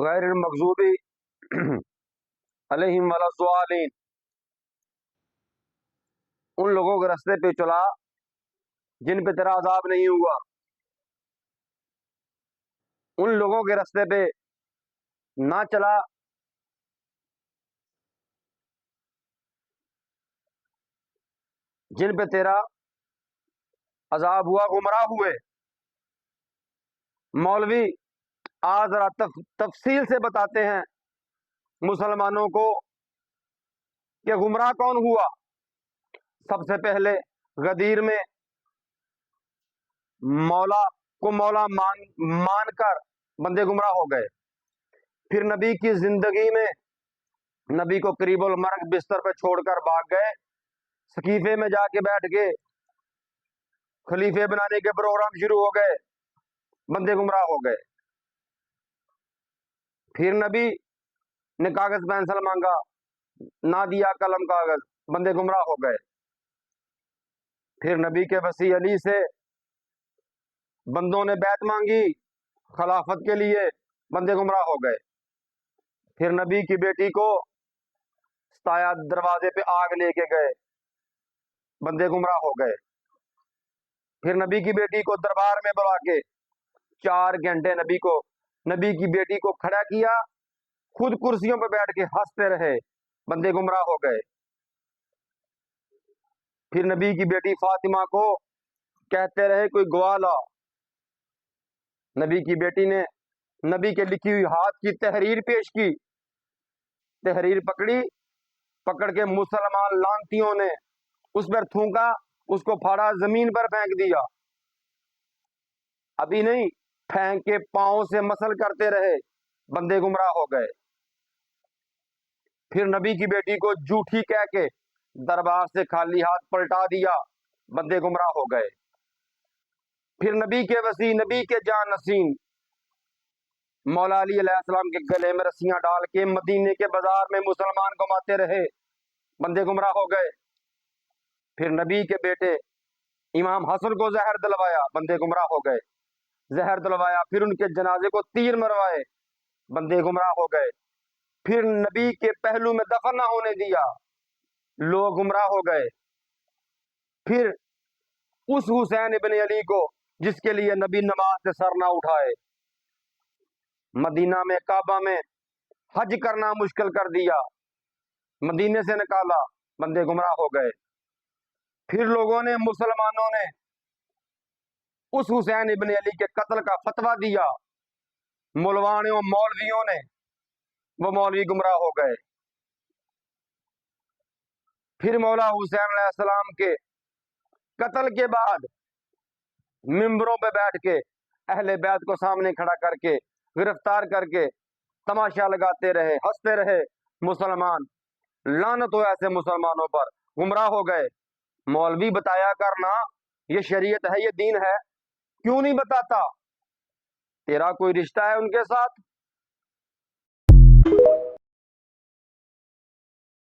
غیر المغضوب علیہم ولا الضالین، ان لوگوں کے راستے پہ چلا جن پہ تیرا عذاب نہیں ہوا، ان لوگوں کے راستے پہ نہ چلا جن پہ تیرا عذاب ہوا، گمراہ ہوئے۔ مولوی آج ذرا تفصیل سے بتاتے ہیں مسلمانوں کو کہ گمراہ کون ہوا۔ سب سے پہلے غدیر میں مولا کو مولا مان کر بندے گمراہ ہو گئے، پھر نبی کی زندگی میں نبی کو قریب المرگ بستر پہ چھوڑ کر بھاگ گئے، سقیفے میں جا کے بیٹھ کے خلیفے بنانے کے پروگرام شروع ہو گئے، بندے گمراہ ہو گئے۔ پھر نبی نے کاغذ پینسل مانگا، نہ دیا قلم کاغذ، بندے گمراہ ہو گئے۔ پھر نبی کے وصی علی سے بندوں نے بیعت مانگی خلافت کے لیے، بندے گمراہ ہو گئے۔ پھر نبی کی بیٹی کو ستایا، دروازے پہ آگ لے کے گئے، بندے گمراہ ہو گئے۔ پھر نبی کی بیٹی کو دربار میں بلا کے 4 گھنٹے نبی کی بیٹی کو کھڑا کیا، خود کرسیوں پہ بیٹھ کے ہنستے رہے، بندے گمراہ ہو گئے۔ پھر نبی کی بیٹی فاطمہ کو کہتے رہے کوئی گواہ لا، نبی کی بیٹی نے نبی کے لکھی ہوئی ہاتھ کی تحریر پیش کی، تحریر پکڑ کے مسلمان لانتیوں نے اس پر تھونکا، اس کو پھاڑا، زمین پر پھینک دیا، ابھی نہیں، پھینک کے پاؤں سے مسل کرتے رہے، بندے گمراہ ہو گئے۔ پھر نبی کی بیٹی کو جھوٹی کہہ کے دربار سے خالی ہاتھ پلٹا دیا، بندے گمراہ ہو گئے۔ پھر نبی کے وصی، نبی کے جان نشین مولا علی علیہ السلام کے گلے میں رسیاں ڈال کے مدینے کے بازار میں مسلمان گھماتے رہے، بندے گمراہ ہو گئے۔ پھر نبی کے بیٹے امام حسن کو زہر دلوایا، بندے گمراہ ہو گئے۔ زہر دلوایا، پھر ان کے جنازے کو تیر مروائے، بندے گمراہ ہو گئے۔ پھر نبی کے پہلو میں دفن نہ ہونے دیا، لوگ گمراہ ہو گئے۔ پھر اس حسین ابن علی کو جس کے لیے نبی نماز سے سر نہ اٹھائے، مدینہ میں کعبہ میں حج کرنا مشکل کر دیا، مدینے سے نکالا، بندے گمراہ ہو گئے۔ پھر لوگوں نے، مسلمانوں نے اس حسین ابن علی کے قتل کا فتویٰ دیا، مولویوں نے، وہ مولوی گمراہ ہو گئے۔ پھر مولا حسین علیہ السلام کے قتل کے بعد ممبروں پہ بیٹھ کے اہل بیت کو سامنے کھڑا کر کے گرفتار کر کے تماشا لگاتے رہے، ہنستے رہے مسلمان۔ لعنت ہو ایسے مسلمانوں پر، گمراہ ہو گئے۔ مولوی بتایا کرنا یہ شریعت ہے، یہ دین ہے، کیوں نہیں بتاتا؟ تیرا کوئی رشتہ ہے ان کے ساتھ؟